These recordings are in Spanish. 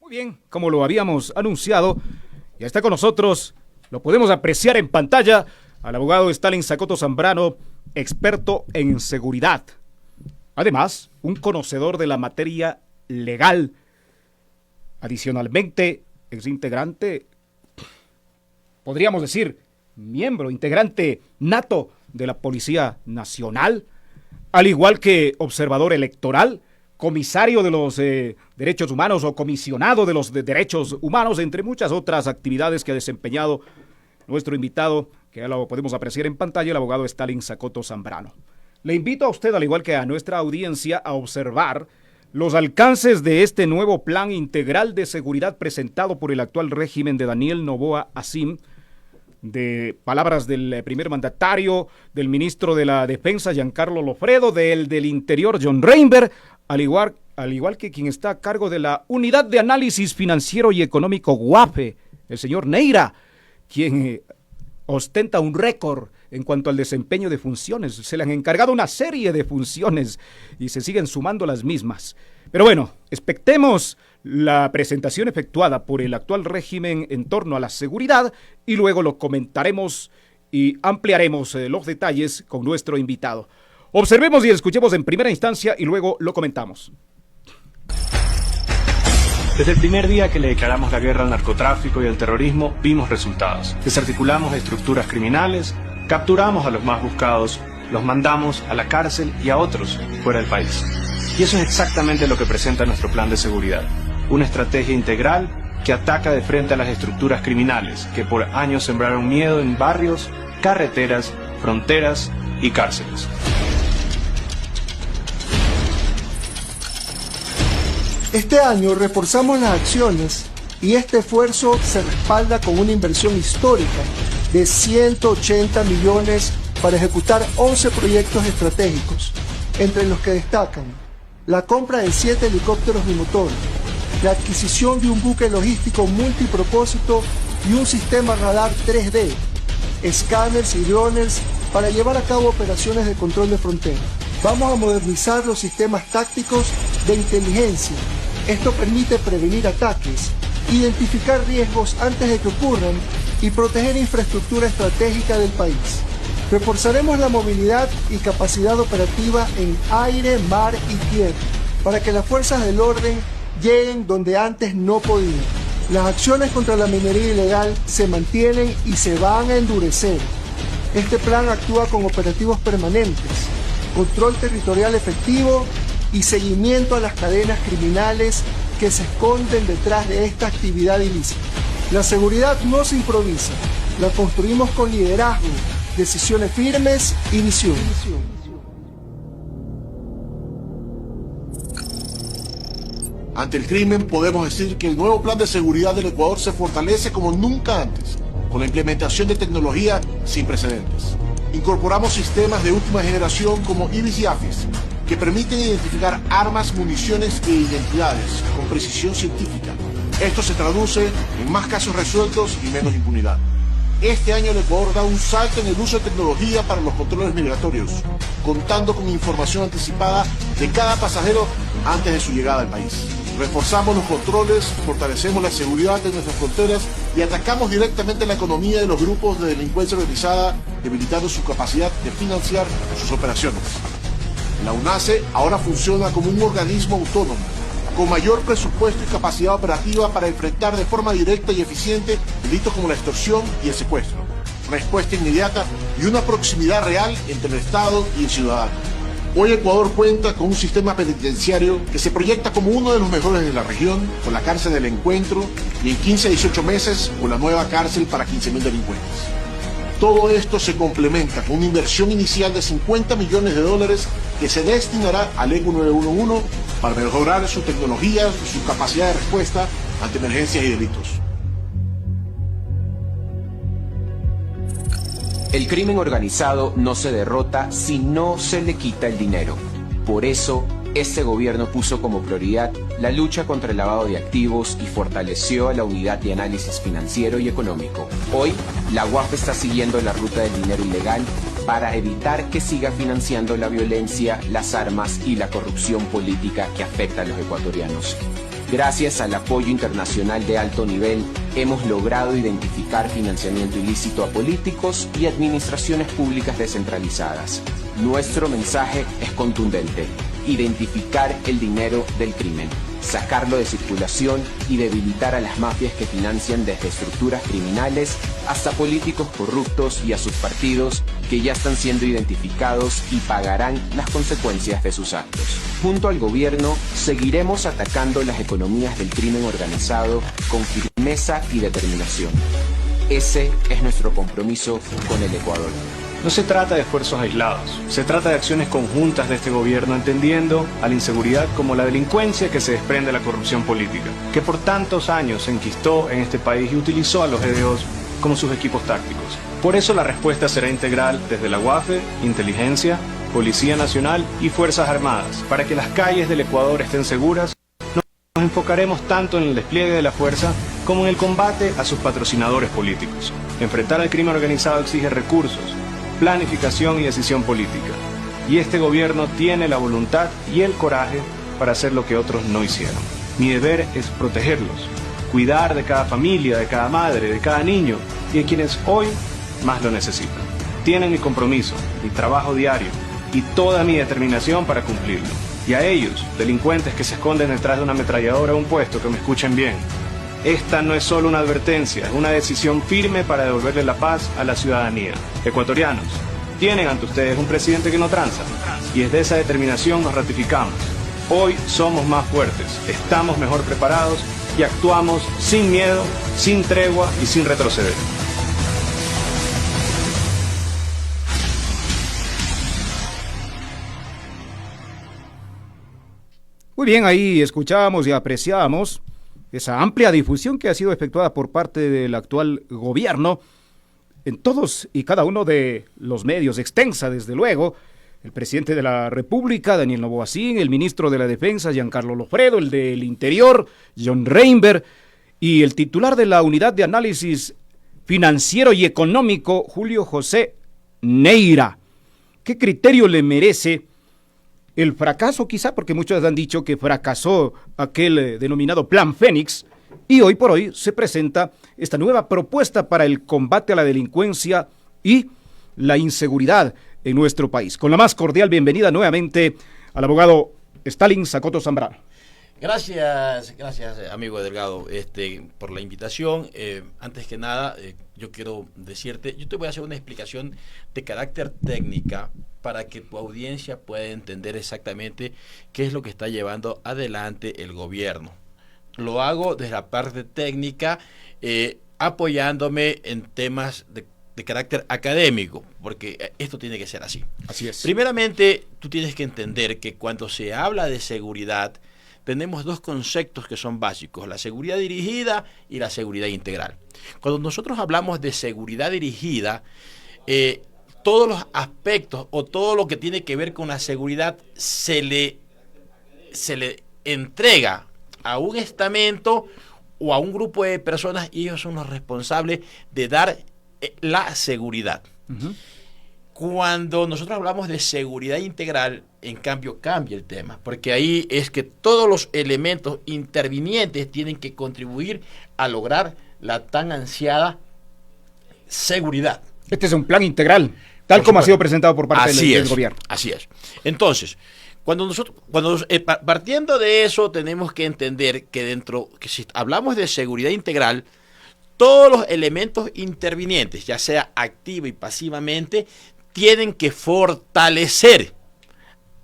Muy bien, como lo habíamos anunciado, ya está con nosotros, lo podemos apreciar en pantalla, al abogado Stalin Sacoto Zambrano, experto en seguridad. Además, un conocedor de la materia legal. Adicionalmente, es integrante, podríamos decir, miembro, integrante nato de la Policía Nacional, al igual que observador electoral, comisario de los derechos humanos o comisionado de los derechos humanos, entre muchas otras actividades que ha desempeñado nuestro invitado, que ya lo podemos apreciar en pantalla, el abogado Stalin Sacoto Zambrano. Le invito a usted, al igual que a nuestra audiencia, a observar los alcances de este nuevo plan integral de seguridad presentado por el actual régimen de Daniel Noboa Azim, de palabras del primer mandatario, del ministro de la Defensa, Giancarlo Lofredo, del Interior, John Reinberg, al igual que quien está a cargo de la Unidad de Análisis Financiero y Económico UAFE, el señor Neira, quien ostenta un récord en cuanto al desempeño de funciones. Se le han encargado una serie de funciones y se siguen sumando las mismas. Pero bueno, expectemos la presentación efectuada por el actual régimen en torno a la seguridad y luego lo comentaremos y ampliaremos los detalles con nuestro invitado. Observemos y escuchemos en primera instancia y luego lo comentamos. Desde el primer día que le declaramos la guerra al narcotráfico y al terrorismo, vimos resultados. Desarticulamos estructuras criminales, capturamos a los más buscados, los mandamos a la cárcel y a otros fuera del país. Y eso es exactamente lo que presenta nuestro plan de seguridad. Una estrategia integral que ataca de frente a las estructuras criminales que por años sembraron miedo en barrios, carreteras, fronteras y cárceles. Este año reforzamos las acciones y este esfuerzo se respalda con una inversión histórica de 180 millones para ejecutar 11 proyectos estratégicos, entre los que destacan la compra de 7 helicópteros bimotor, la adquisición de un buque logístico multipropósito y un sistema radar 3D, escáneres y drones para llevar a cabo operaciones de control de frontera. Vamos a modernizar los sistemas tácticos de inteligencia. Esto permite prevenir ataques, identificar riesgos antes de que ocurran y proteger infraestructura estratégica del país. Reforzaremos la movilidad y capacidad operativa en aire, mar y tierra para que las fuerzas del orden lleguen donde antes no podían. Las acciones contra la minería ilegal se mantienen y se van a endurecer. Este plan actúa con operativos permanentes, control territorial efectivo y seguimiento a las cadenas criminales que se esconden detrás de esta actividad ilícita. La seguridad no se improvisa, la construimos con liderazgo, decisiones firmes y visión. Ante el crimen podemos decir que el nuevo plan de seguridad del Ecuador se fortalece como nunca antes, con la implementación de tecnología sin precedentes. Incorporamos sistemas de última generación como IBIS y AFIS, que permiten identificar armas, municiones e identidades con precisión científica. Esto se traduce en más casos resueltos y menos impunidad. Este año el Ecuador da un salto en el uso de tecnología para los controles migratorios, contando con información anticipada de cada pasajero antes de su llegada al país. Reforzamos los controles, fortalecemos la seguridad de nuestras fronteras y atacamos directamente la economía de los grupos de delincuencia organizada, debilitando su capacidad de financiar sus operaciones. La UNACE ahora funciona como un organismo autónomo, con mayor presupuesto y capacidad operativa para enfrentar de forma directa y eficiente delitos como la extorsión y el secuestro. Respuesta inmediata y una proximidad real entre el Estado y el ciudadano. Hoy Ecuador cuenta con un sistema penitenciario que se proyecta como uno de los mejores de la región, con la cárcel del Encuentro y en 15 a 18 meses con la nueva cárcel para 15.000 delincuentes. Todo esto se complementa con una inversión inicial de 50 millones de dólares que se destinará al ECU 911 para mejorar su tecnología y su capacidad de respuesta ante emergencias y delitos. El crimen organizado no se derrota si no se le quita el dinero. Por eso, este gobierno puso como prioridad la lucha contra el lavado de activos y fortaleció a la Unidad de Análisis Financiero y Económico. Hoy, la UAF está siguiendo la ruta del dinero ilegal para evitar que siga financiando la violencia, las armas y la corrupción política que afecta a los ecuatorianos. Gracias al apoyo internacional de alto nivel, hemos logrado identificar financiamiento ilícito a políticos y administraciones públicas descentralizadas. Nuestro mensaje es contundente: identificar el dinero del crimen, sacarlo de circulación y debilitar a las mafias que financian desde estructuras criminales hasta políticos corruptos y a sus partidos que ya están siendo identificados y pagarán las consecuencias de sus actos. Junto al gobierno, seguiremos atacando las economías del crimen organizado con firmeza y determinación. Ese es nuestro compromiso con el Ecuador. No se trata de esfuerzos aislados, se trata de acciones conjuntas de este gobierno, entendiendo a la inseguridad como la delincuencia que se desprende de la corrupción política, que por tantos años se enquistó en este país y utilizó a los GDOs como sus equipos tácticos. Por eso la respuesta será integral desde la UAFE, Inteligencia, Policía Nacional y Fuerzas Armadas. Para que las calles del Ecuador estén seguras, nos enfocaremos tanto en el despliegue de la fuerza como en el combate a sus patrocinadores políticos. Enfrentar al crimen organizado exige recursos, planificación y decisión política. Y este gobierno tiene la voluntad y el coraje para hacer lo que otros no hicieron. Mi deber es protegerlos, cuidar de cada familia, de cada madre, de cada niño y de quienes hoy más lo necesitan. Tienen mi compromiso, mi trabajo diario y toda mi determinación para cumplirlo. Y a ellos, delincuentes que se esconden detrás de una ametralladora o un puesto, que me escuchen bien. Esta no es solo una advertencia, es una decisión firme para devolverle la paz a la ciudadanía. Ecuatorianos, tienen ante ustedes un presidente que no tranza, y desde esa determinación nos ratificamos. Hoy somos más fuertes, estamos mejor preparados y actuamos sin miedo, sin tregua y sin retroceder. Muy bien, ahí escuchábamos y apreciábamos esa amplia difusión que ha sido efectuada por parte del actual gobierno en todos y cada uno de los medios, extensa desde luego. El presidente de la República, Daniel Noboa-Sin, el ministro de la Defensa, Giancarlo Lofredo, el del Interior, John Reinberg, y el titular de la Unidad de Análisis Financiero y Económico, Julio José Neira. ¿Qué criterio le merece el fracaso, quizá, porque muchos han dicho que fracasó aquel denominado Plan Fénix, y hoy por hoy se presenta esta nueva propuesta para el combate a la delincuencia y la inseguridad en nuestro país? Con la más cordial bienvenida nuevamente al abogado Stalin Sacoto Zambrano. Gracias, amigo Delgado, por la invitación. Antes que nada, yo quiero decirte, yo te voy a hacer una explicación de carácter técnica para que tu audiencia pueda entender exactamente qué es lo que está llevando adelante el gobierno. Lo hago desde la parte técnica, apoyándome en temas de carácter académico, porque esto tiene que ser así. Así es. Primeramente, tú tienes que entender que cuando se habla de seguridad, tenemos dos conceptos que son básicos: la seguridad dirigida y la seguridad integral. Cuando nosotros hablamos de seguridad dirigida, todos los aspectos o todo lo que tiene que ver con la seguridad se le entrega a un estamento o a un grupo de personas, y ellos son los responsables de dar la seguridad. Uh-huh. Cuando nosotros hablamos de seguridad integral, en cambio, cambia el tema, porque ahí es que todos los elementos intervinientes tienen que contribuir a lograr la tan ansiada seguridad. Este es un plan integral, tal como ha sido presentado por parte del gobierno. Así es. Entonces, partiendo de eso, tenemos que entender que que si hablamos de seguridad integral, todos los elementos intervinientes, ya sea activa y pasivamente, tienen que fortalecer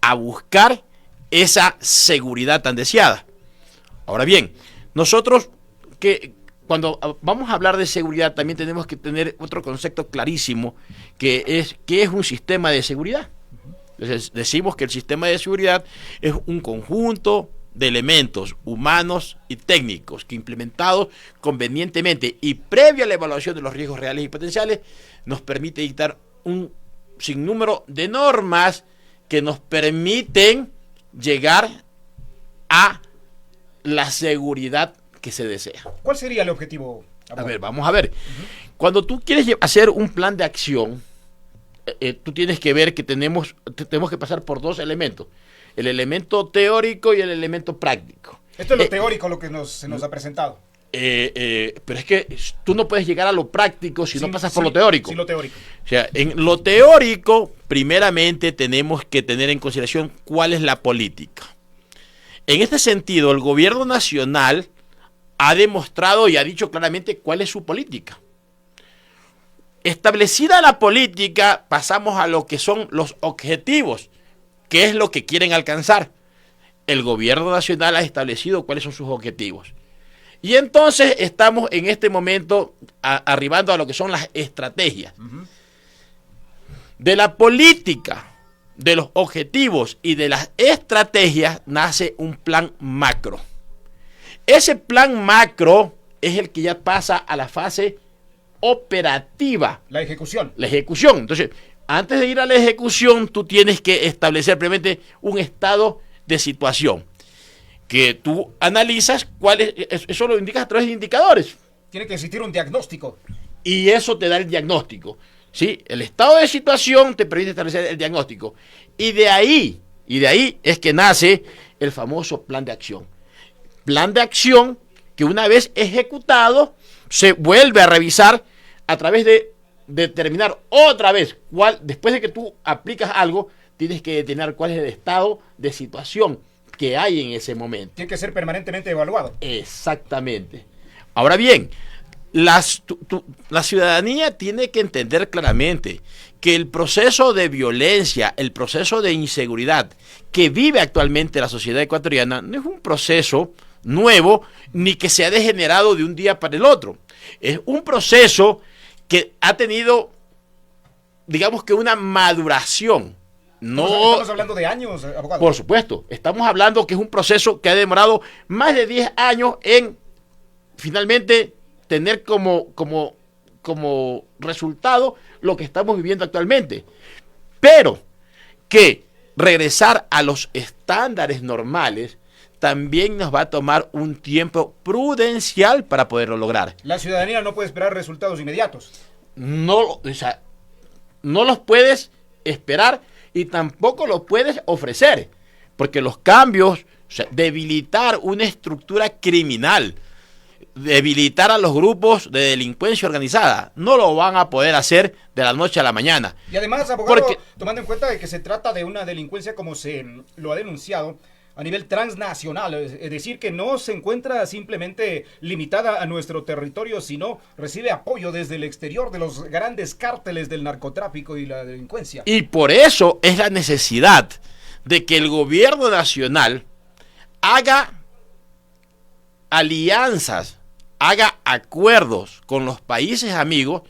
a buscar esa seguridad tan deseada. Ahora bien, nosotros que cuando vamos a hablar de seguridad también tenemos que tener otro concepto clarísimo, que es ¿qué es un sistema de seguridad? Entonces, decimos que el sistema de seguridad es un conjunto de elementos humanos y técnicos que, implementados convenientemente y previa a la evaluación de los riesgos reales y potenciales, nos permite dictar un sinnúmero de normas que nos permiten llegar a la seguridad que se desea. ¿Cuál sería el objetivo? A ver, vamos a ver. Cuando tú quieres hacer un plan de acción, tú tienes que ver que tenemos que pasar por dos elementos: el elemento teórico y el elemento práctico. Esto es lo teórico, lo que se nos ha presentado. Pero es que tú no puedes llegar a lo práctico si no pasas por lo teórico. Sí, lo teórico. O sea, en lo teórico, primeramente tenemos que tener en consideración cuál es la política. En este sentido, el gobierno nacional ha demostrado y ha dicho claramente cuál es su política. Establecida la política, pasamos a lo que son los objetivos, qué es lo que quieren alcanzar. El gobierno nacional ha establecido cuáles son sus objetivos. Y entonces estamos en este momento arribando a lo que son las estrategias. De la política, de los objetivos y de las estrategias nace un plan macro. Ese plan macro es el que ya pasa a la fase operativa. La ejecución. La ejecución. Entonces, antes de ir a la ejecución, tú tienes que establecer previamente un estado de situación que tú analizas eso lo indicas a través de indicadores. Tiene que existir un diagnóstico. Y eso te da el diagnóstico. ¿Sí? El estado de situación te permite establecer el diagnóstico. Y de ahí es que nace el famoso plan de acción. Plan de acción que una vez ejecutado se vuelve a revisar a través de determinar otra vez después de que tú aplicas algo, tienes que determinar cuál es el estado de situación que hay en ese momento. Tiene que ser permanentemente evaluado. Exactamente. Ahora bien, la ciudadanía tiene que entender claramente que el proceso de violencia, el proceso de inseguridad que vive actualmente la sociedad ecuatoriana no es un proceso nuevo ni que se ha degenerado de un día para el otro. Es un proceso que ha tenido, digamos que una maduración. No, estamos hablando de años, abogado. Por supuesto, estamos hablando que es un proceso que ha demorado más de 10 años en finalmente tener como resultado lo que estamos viviendo actualmente. Pero que regresar a los estándares normales también nos va a tomar un tiempo prudencial para poderlo lograr. La ciudadanía no puede esperar resultados inmediatos. No los puedes esperar y tampoco los puedes ofrecer, porque los cambios, debilitar una estructura criminal, debilitar a los grupos de delincuencia organizada, no lo van a poder hacer de la noche a la mañana. Y además, abogado, tomando en cuenta de que se trata de una delincuencia como se lo ha denunciado, a nivel transnacional, es decir, que no se encuentra simplemente limitada a nuestro territorio, sino recibe apoyo desde el exterior de los grandes cárteles del narcotráfico y la delincuencia. Y por eso es la necesidad de que el gobierno nacional haga alianzas, haga acuerdos con los países amigos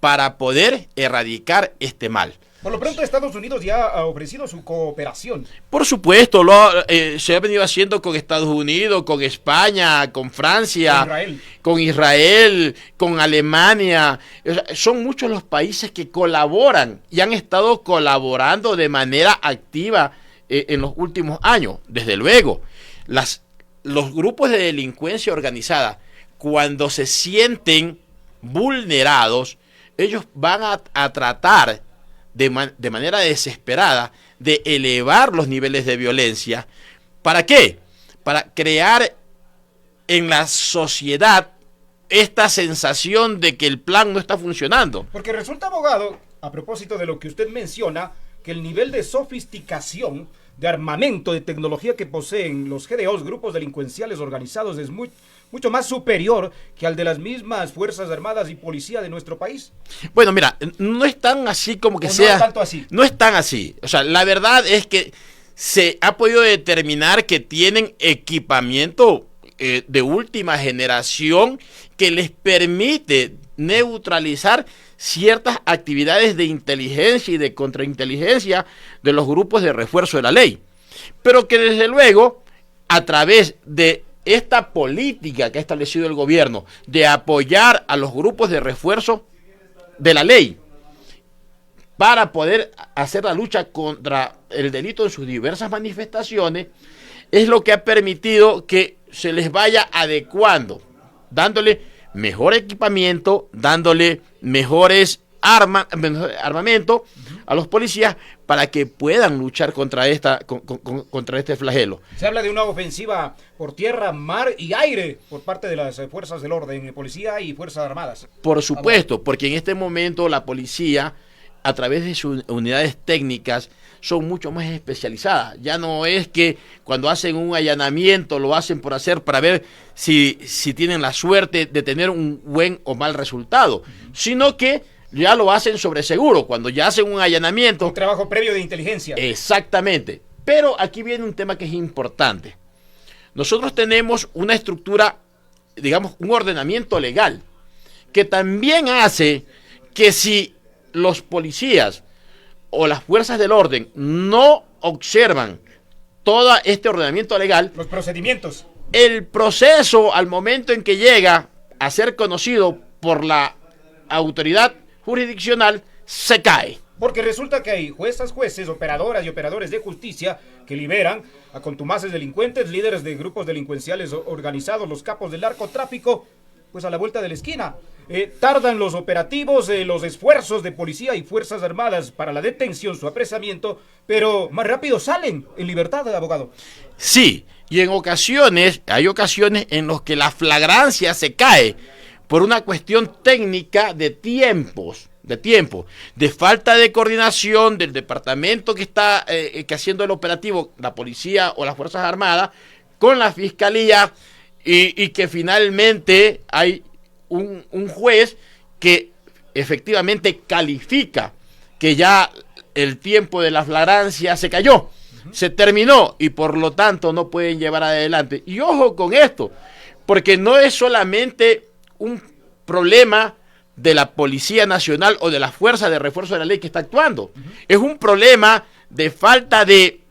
para poder erradicar este mal. Por lo pronto, Estados Unidos ya ha ofrecido su cooperación. Por supuesto, se ha venido haciendo con Estados Unidos, con España, con Francia, con Israel, con Alemania. O sea, son muchos los países que colaboran y han estado colaborando de manera activa en los últimos años. Desde luego, los grupos de delincuencia organizada, cuando se sienten vulnerados, ellos van a tratar de manera desesperada de elevar los niveles de violencia. ¿Para qué? Para crear en la sociedad esta sensación de que el plan no está funcionando. Porque resulta, abogado, a propósito de lo que usted menciona, que el nivel de sofisticación, de armamento, de tecnología que poseen los GDOs, grupos delincuenciales organizados, es mucho más superior que al de las mismas Fuerzas Armadas y Policía de nuestro país. Bueno, mira, no es tan así como que sea. No es tanto así. No es tan así. O sea, la verdad es que se ha podido determinar que tienen equipamiento de última generación que les permite neutralizar ciertas actividades de inteligencia y de contrainteligencia de los grupos de refuerzo de la ley. Pero que desde luego, a través de esta política que ha establecido el gobierno de apoyar a los grupos de refuerzo de la ley para poder hacer la lucha contra el delito en sus diversas manifestaciones, es lo que ha permitido que se les vaya adecuando, dándole mejor equipamiento, dándole mejores armamento a los policías para que puedan luchar contra contra este flagelo. Se habla de una ofensiva por tierra, mar y aire por parte de las fuerzas del orden, policía y fuerzas armadas. Por supuesto, porque en este momento la policía, a través de sus unidades técnicas, son mucho más especializadas. Ya no es que cuando hacen un allanamiento lo hacen por hacer para ver si tienen la suerte de tener un buen o mal resultado, sino que ya lo hacen sobre seguro, cuando ya hacen un allanamiento. Un trabajo previo de inteligencia. Exactamente. Pero aquí viene un tema que es importante. Nosotros tenemos una estructura, digamos, un ordenamiento legal, que también hace que si los policías o las fuerzas del orden no observan todo este ordenamiento legal, los procedimientos, el proceso al momento en que llega a ser conocido por la autoridad jurisdiccional se cae. Porque resulta que hay jueces, operadoras y operadores de justicia que liberan a contumaces delincuentes, líderes de grupos delincuenciales organizados, los capos del narcotráfico, pues a la vuelta de la esquina. Tardan los operativos, los esfuerzos de policía y fuerzas armadas para la detención, su apresamiento, pero más rápido salen en libertad, abogado. Sí, y hay ocasiones en las que la flagrancia se cae por una cuestión técnica de tiempo, de falta de coordinación del departamento que está haciendo el operativo, la policía o las fuerzas armadas, con la fiscalía, y que finalmente hay un juez que efectivamente califica que ya el tiempo de la flagrancia se cayó, se terminó, y por lo tanto no pueden llevar adelante. Y ojo con esto, porque no es solamente un problema de la Policía Nacional o de la Fuerza de Refuerzo de la Ley que está actuando, es un problema de falta de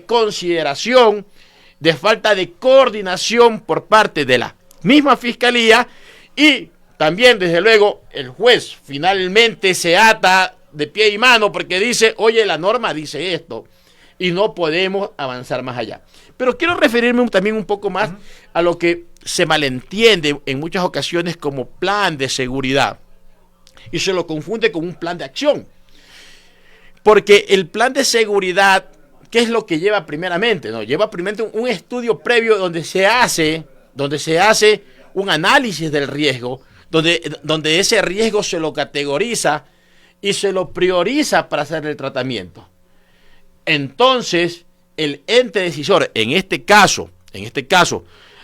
consideración, de falta de coordinación por parte de la misma Fiscalía. Y también, desde luego, el juez finalmente se ata de pie y mano porque dice, oye, la norma dice esto y no podemos avanzar más allá. Pero quiero referirme también un poco más a lo que se malentiende en muchas ocasiones como plan de seguridad y se lo confunde con un plan de acción. Porque el plan de seguridad, ¿qué es lo que lleva primeramente? No, lleva primeramente un estudio previo donde se hace un análisis del riesgo, donde ese riesgo se lo categoriza y se lo prioriza para hacer el tratamiento. Entonces, el ente decisor, en este caso,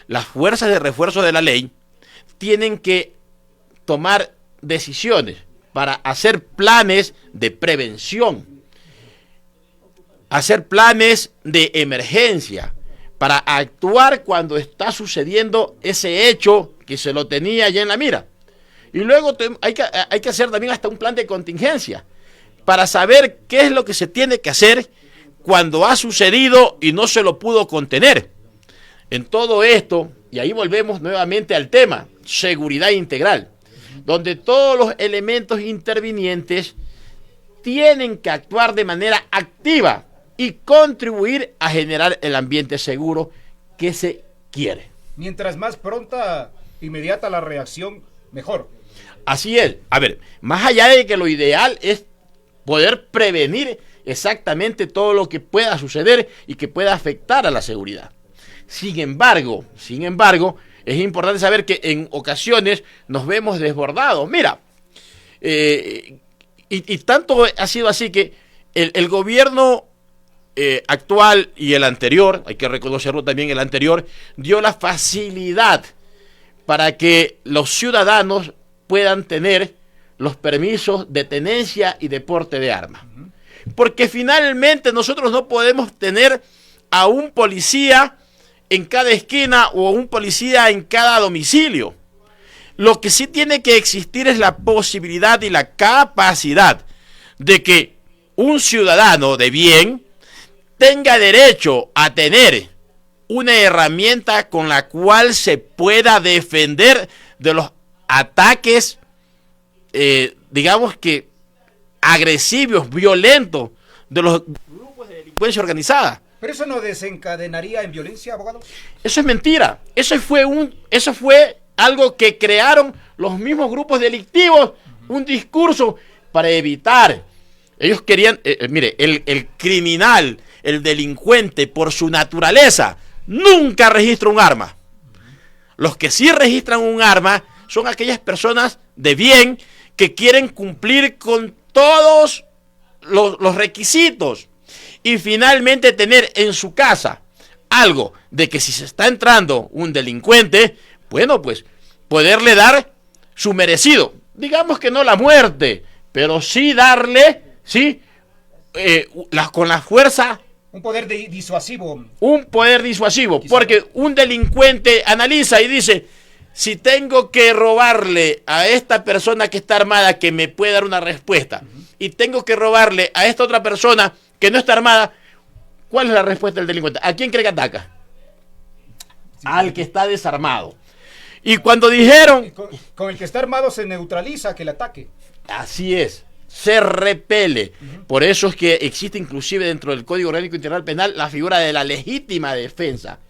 las fuerzas de refuerzo de la ley, tienen que tomar decisiones para hacer planes de prevención, hacer planes de emergencia, para actuar cuando está sucediendo ese hecho que se lo tenía ya en la mira. Y luego hay que hacer también hasta un plan de contingencia para saber qué es lo que se tiene que hacer cuando ha sucedido y no se lo pudo contener. En todo esto, y ahí volvemos nuevamente al tema, seguridad integral, donde todos los elementos intervinientes tienen que actuar de manera activa y contribuir a generar el ambiente seguro que se quiere. Mientras más pronta, inmediata la reacción, mejor. Así es. A ver, más allá de que lo ideal es poder prevenir exactamente todo lo que pueda suceder y que pueda afectar a la seguridad. Sin embargo, es importante saber que en ocasiones nos vemos desbordados. Mira, y tanto ha sido así que el gobierno actual y el anterior, hay que reconocerlo también, el anterior, dio la facilidad para que los ciudadanos puedan tener los permisos de tenencia y de porte de armas. Porque finalmente nosotros no podemos tener a un policía en cada esquina o un policía en cada domicilio. Lo que sí tiene que existir es la posibilidad y la capacidad de que un ciudadano de bien tenga derecho a tener una herramienta con la cual se pueda defender de los ataques, digamos que agresivos, violentos de los grupos de delincuencia organizada. ¿Pero eso no desencadenaría en violencia, abogado? Eso es mentira. Eso fue algo que crearon los mismos grupos delictivos, un discurso para evitar Ellos querían, mire, el criminal, el delincuente, por su naturaleza, nunca registra un arma. Los que sí registran un arma son aquellas personas de bien que quieren cumplir con todos los requisitos y finalmente tener en su casa algo de que si se está entrando un delincuente, bueno, pues poderle dar su merecido. Digamos que no la muerte, pero sí darle, sí, con la fuerza. Un poder disuasivo. Un poder disuasivo, Quizá. porque un delincuente analiza y dice, si tengo que robarle a esta persona que está armada que me puede dar una respuesta, y tengo que robarle a esta otra persona que no está armada, ¿cuál es la respuesta del delincuente? ¿A quién cree que ataca? Al que está desarmado. Y cuando dijeron... Con el que está armado se neutraliza que el ataque. Así es, se repele. Por eso es que existe inclusive dentro del Código Orgánico Integral Penal la figura de la legítima defensa.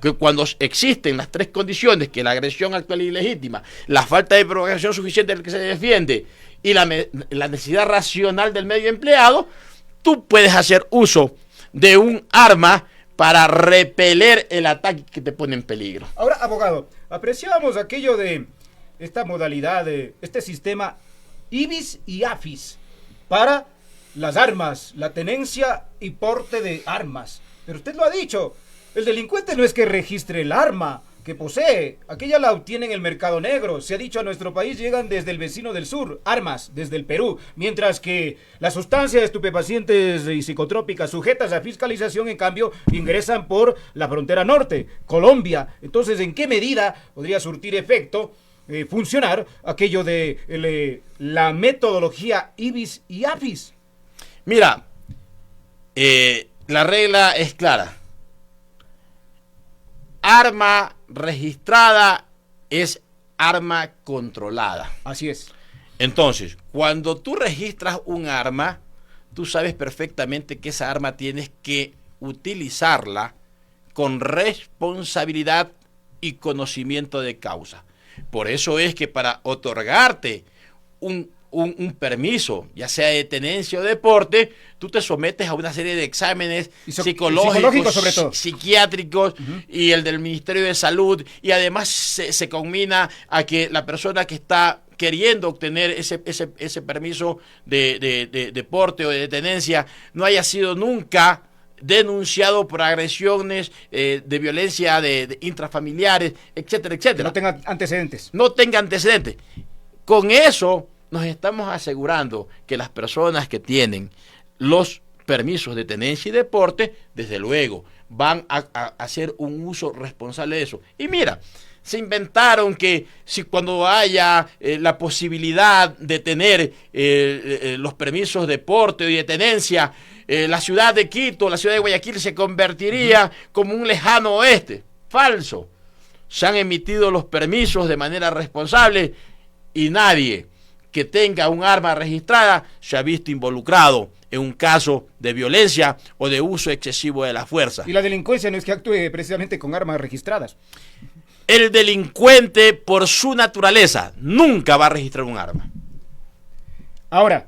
Que cuando existen las tres condiciones, que la agresión actual y ilegítima, la falta de provocación suficiente del que se defiende y la necesidad racional del medio empleado, tú puedes hacer uso de un arma para repeler el ataque que te pone en peligro. Ahora, abogado, apreciábamos aquello de esta modalidad, de este sistema IBIS y AFIS para las armas, la tenencia y porte de armas. Pero usted lo ha dicho, el delincuente no es que registre el arma que posee, aquella la obtiene en el mercado negro. Se ha dicho, a nuestro país llegan desde el vecino del sur, armas desde el Perú, mientras que las sustancias estupefacientes y psicotrópicas sujetas a fiscalización, en cambio, ingresan por la frontera norte, Colombia. Entonces, ¿en qué medida podría surtir efecto, funcionar aquello de la metodología IBIS y AFIS? Mira, la regla es clara. Arma registrada es arma controlada. Así es. Entonces, cuando tú registras un arma, tú sabes perfectamente que esa arma tienes que utilizarla con responsabilidad y conocimiento de causa. Por eso es que para otorgarte un permiso, ya sea de tenencia o de porte, tú te sometes a una serie de exámenes psicológicos, sobre todo, psiquiátricos, y el del Ministerio de Salud, y además se combina a que la persona que está queriendo obtener ese permiso de porte o de tenencia no haya sido nunca denunciado por agresiones de violencia de intrafamiliares, etcétera, etcétera. Que no tenga antecedentes. No tenga antecedentes. Con eso nos estamos asegurando que las personas que tienen los permisos de tenencia y de porte, desde luego, van a hacer un uso responsable de eso. Y mira, se inventaron que si cuando haya la posibilidad de tener los permisos de porte y de tenencia, la ciudad de Quito, la ciudad de Guayaquil se convertiría como un lejano oeste. Falso. Se han emitido los permisos de manera responsable y nadie que tenga un arma registrada se ha visto involucrado en un caso de violencia o de uso excesivo de la fuerza. Y la delincuencia no es que actúe precisamente con armas registradas. El delincuente, por su naturaleza, nunca va a registrar un arma. Ahora,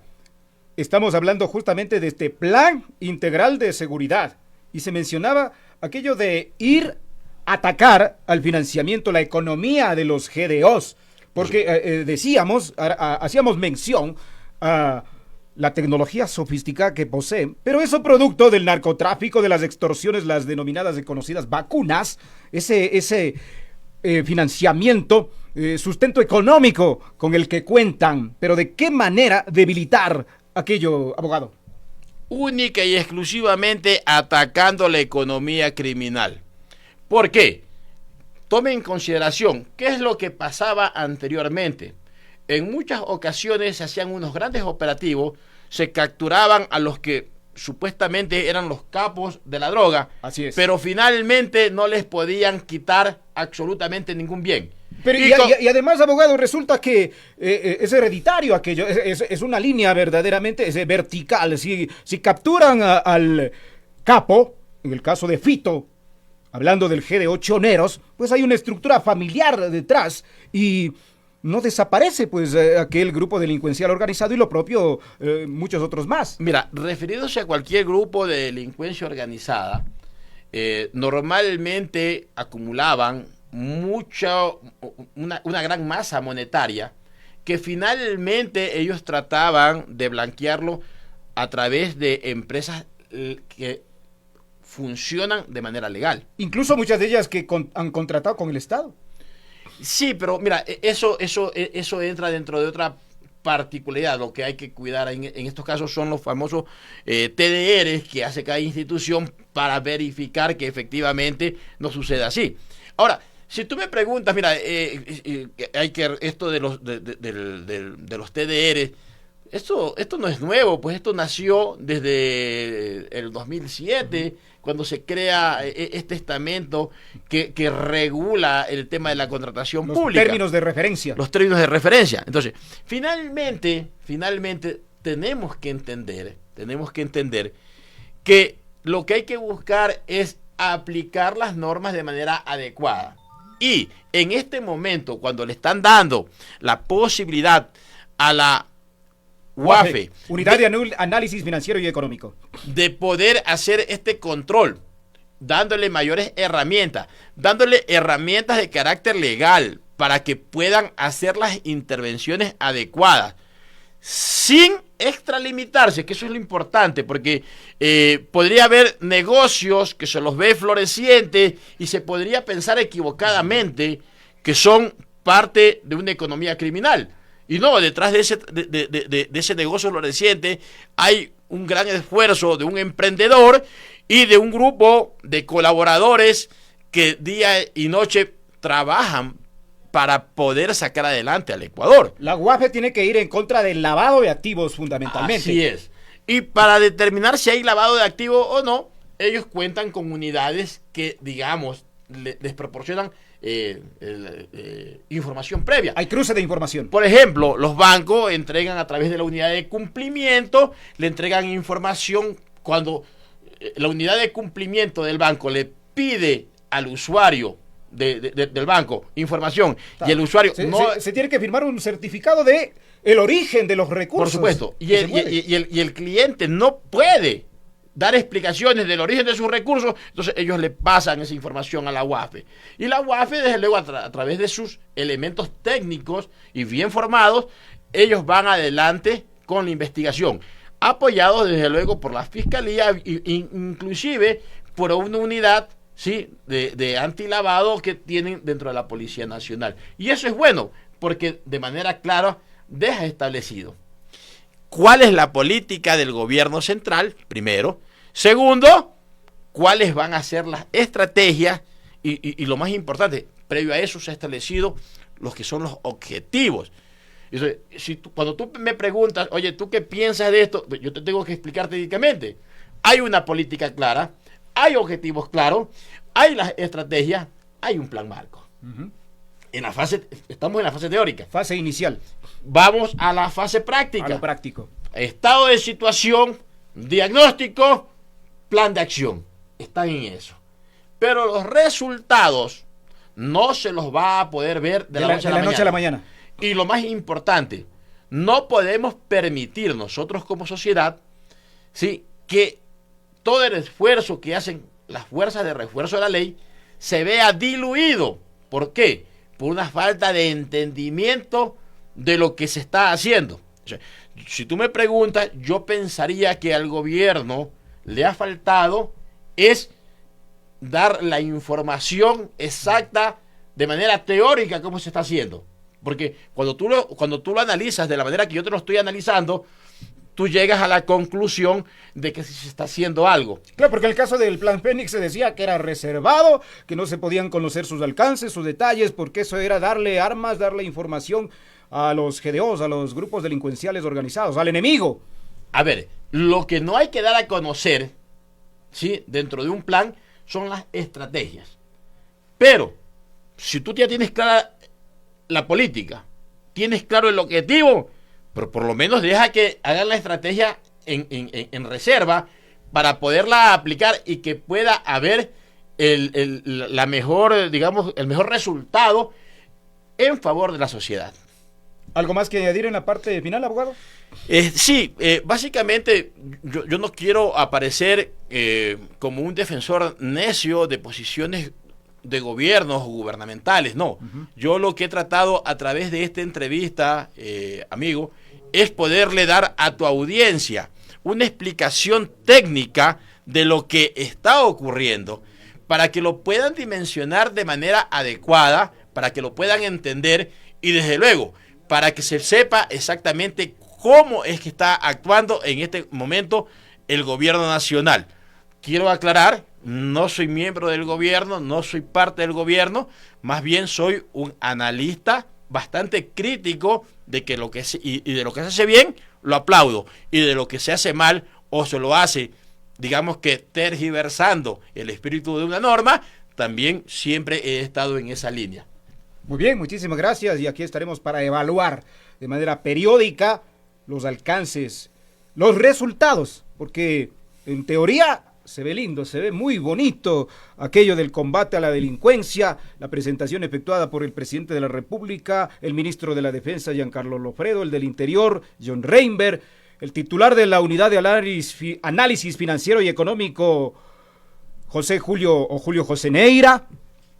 estamos hablando justamente de este plan integral de seguridad y se mencionaba aquello de ir a atacar al financiamiento, la economía de los GDOs, porque decíamos, hacíamos mención a la tecnología sofisticada que poseen, pero eso producto del narcotráfico, de las extorsiones, las denominadas y conocidas vacunas, ese financiamiento, sustento económico con el que cuentan. Pero ¿de qué manera debilitar aquello, abogado? Única y exclusivamente atacando la economía criminal. ¿Por qué? Tome en consideración qué es lo que pasaba anteriormente. En muchas ocasiones se hacían unos grandes operativos, se capturaban a los que supuestamente eran los capos de la droga, así es, pero finalmente no les podían quitar absolutamente ningún bien. Pero y además, abogado, resulta que es hereditario aquello, es una línea verdaderamente vertical. Si capturan al capo, en el caso de Fito, hablando del GDO Choneros, pues hay una estructura familiar detrás y no desaparece pues aquel grupo delincuencial organizado y lo propio muchos otros más. Mira, refiriéndose a cualquier grupo de delincuencia organizada, normalmente acumulaban una gran masa monetaria que finalmente ellos trataban de blanquearlo a través de empresas que funcionan de manera legal. Incluso muchas de ellas que han contratado con el Estado. Sí, pero mira, eso entra dentro de otra particularidad. Lo que hay que cuidar en estos casos son los famosos TDRs que hace cada institución para verificar que efectivamente no suceda así. Ahora, si tú me preguntas, mira, hay que esto de los TDRs, esto no es nuevo, pues esto nació desde el 2007, cuando se crea este estamento que regula el tema de la contratación pública. Los términos de referencia. Los términos de referencia. Entonces, finalmente tenemos que entender que lo que hay que buscar es aplicar las normas de manera adecuada. Y en este momento, cuando le están dando la posibilidad a la UAFE, Unidad de Análisis Financiero y Económico, de poder hacer este control, dándole mayores herramientas, dándole herramientas de carácter legal para que puedan hacer las intervenciones adecuadas, sin extralimitarse, que eso es lo importante, porque podría haber negocios que se los ve florecientes y se podría pensar equivocadamente que son parte de una economía criminal. Y no, detrás de ese negocio floreciente hay un gran esfuerzo de un emprendedor y de un grupo de colaboradores que día y noche trabajan para poder sacar adelante al Ecuador. La UAFE tiene que ir en contra del lavado de activos fundamentalmente. Así es. Y para determinar si hay lavado de activos o no, ellos cuentan con unidades que, digamos, les proporcionan información previa. Hay cruce de información. Por ejemplo, los bancos entregan a través de la unidad de cumplimiento, le entregan información cuando la unidad de cumplimiento del banco le pide al usuario del banco información, y el usuario se tiene que firmar un certificado de el origen de los recursos. Por supuesto, y el cliente no puede dar explicaciones del origen de sus recursos, entonces ellos le pasan esa información a la UAFE. Y la UAFE, desde luego, a través de sus elementos técnicos y bien formados, ellos van adelante con la investigación, apoyados desde luego por la Fiscalía, inclusive por una unidad, ¿sí?, de antilavado que tienen dentro de la Policía Nacional. Y eso es bueno, porque de manera clara deja establecido cuál es la política del gobierno central, primero. Segundo, cuáles van a ser las estrategias y lo más importante, previo a eso se ha establecido los que son los objetivos. Entonces, cuando tú me preguntas, oye, ¿tú qué piensas de esto? Yo te tengo que explicar técnicamente. Hay una política clara, hay objetivos claros, hay las estrategias, hay un plan marco. Uh-huh. Estamos en la fase teórica. Fase inicial. Vamos a la fase práctica. A lo práctico. Estado de situación, diagnóstico, plan de acción. Están en eso. Pero los resultados no se los va a poder ver de la noche a la mañana. Y lo más importante, no podemos permitir nosotros como sociedad, ¿sí?, que todo el esfuerzo que hacen las fuerzas de refuerzo de la ley se vea diluido. ¿Por qué? Por una falta de entendimiento de lo que se está haciendo. O sea, si tú me preguntas, yo pensaría que al gobierno le ha faltado es dar la información exacta de manera teórica cómo se está haciendo. Porque cuando tú lo analizas de la manera que yo te lo estoy analizando, tú llegas a la conclusión de que se está haciendo algo. Claro, porque en el caso del Plan Fénix se decía que era reservado, que no se podían conocer sus alcances, sus detalles, porque eso era darle armas, darle información a los GDOs, a los grupos delincuenciales organizados, al enemigo. A ver, lo que no hay que dar a conocer, ¿sí?, dentro de un plan son las estrategias. Pero, si tú ya tienes clara la política, tienes claro el objetivo, pero por lo menos deja que hagan la estrategia en reserva para poderla aplicar y que pueda haber la mejor, digamos, el mejor resultado en favor de la sociedad. ¿Algo más que añadir en la parte final, abogado? Básicamente yo no quiero aparecer como un defensor necio de posiciones de gobiernos gubernamentales, no. Yo lo que he tratado a través de esta entrevista, amigo, es poderle dar a tu audiencia una explicación técnica de lo que está ocurriendo para que lo puedan dimensionar de manera adecuada, para que lo puedan entender y desde luego para que se sepa exactamente cómo es que está actuando en este momento el gobierno nacional. Quiero aclarar, no soy miembro del gobierno, no soy parte del gobierno, más bien soy un analista bastante crítico de que lo que y de lo que se hace bien, lo aplaudo, y de lo que se hace mal o se lo hace, digamos que tergiversando el espíritu de una norma, también siempre he estado en esa línea. Muy bien, muchísimas gracias, y aquí estaremos para evaluar de manera periódica los alcances, los resultados, porque en teoría se ve lindo, se ve muy bonito aquello del combate a la delincuencia, la presentación efectuada por el presidente de la República, el ministro de la Defensa, Giancarlo Lofredo, el del Interior, John Reinberg, el titular de la Unidad de Análisis Financiero y Económico, Julio José Neira.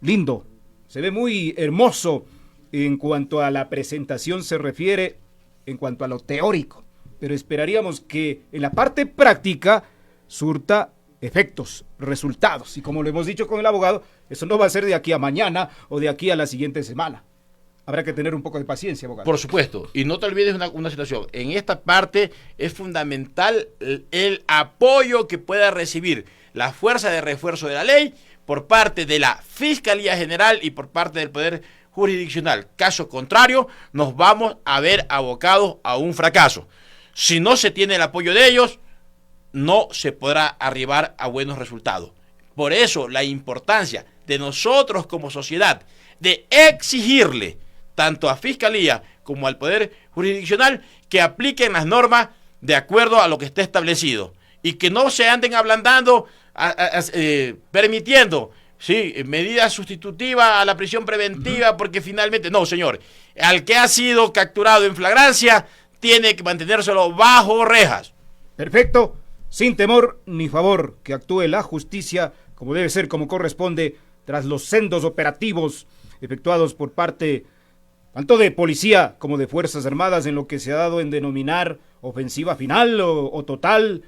Lindo, se ve muy hermoso en cuanto a la presentación se refiere, en cuanto a lo teórico, pero esperaríamos que en la parte práctica surta efectos, resultados, y como lo hemos dicho con el abogado, eso no va a ser de aquí a mañana o de aquí a la siguiente semana. Habrá que tener un poco de paciencia, abogado. Por supuesto, y no te olvides una situación, en esta parte es fundamental el apoyo que pueda recibir la fuerza de refuerzo de la ley por parte de la Fiscalía General y por parte del Poder Jurisdiccional. Caso contrario, nos vamos a ver abocados a un fracaso. Si no se tiene el apoyo de ellos, no se podrá arribar a buenos resultados. Por eso la importancia de nosotros como sociedad de exigirle tanto a Fiscalía como al Poder Jurisdiccional que apliquen las normas de acuerdo a lo que esté establecido y que no se anden ablandando, permitiendo medidas sustitutivas a la prisión preventiva, porque finalmente, no señor, al que ha sido capturado en flagrancia tiene que mantenérselo bajo rejas. Perfecto. Sin temor ni favor, que actúe la justicia como debe ser, como corresponde, tras los sendos operativos efectuados por parte tanto de policía como de Fuerzas Armadas en lo que se ha dado en denominar ofensiva final o total.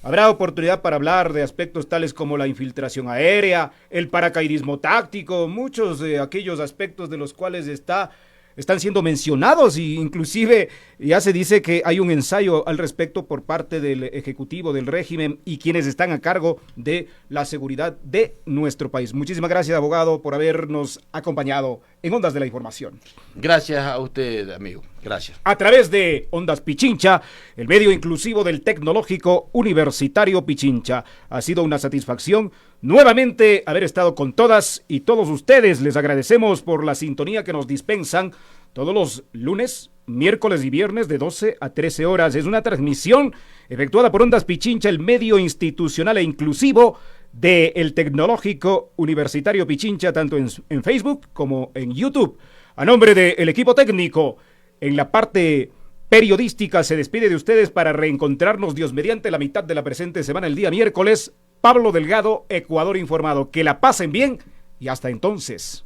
Habrá oportunidad para hablar de aspectos tales como la infiltración aérea, el paracaidismo táctico, muchos de aquellos aspectos de los cuales están siendo mencionados, e inclusive ya se dice que hay un ensayo al respecto por parte del Ejecutivo del régimen y quienes están a cargo de la seguridad de nuestro país. Muchísimas gracias, abogado, por habernos acompañado en Ondas de la Información. Gracias a usted, amigo. Gracias. A través de Ondas Pichincha, el medio inclusivo del Tecnológico Universitario Pichincha. Ha sido una satisfacción nuevamente haber estado con todas y todos ustedes. Les agradecemos por la sintonía que nos dispensan todos los lunes, miércoles y viernes de 12 a 13 horas. Es una transmisión efectuada por Ondas Pichincha, el medio institucional e inclusivo del Tecnológico Universitario Pichincha, tanto en Facebook como en YouTube. A nombre del equipo técnico, en la parte periodística se despide de ustedes para reencontrarnos Dios mediante la mitad de la presente semana, el día miércoles. Pablo Delgado, Ecuador Informado. Que la pasen bien y hasta entonces.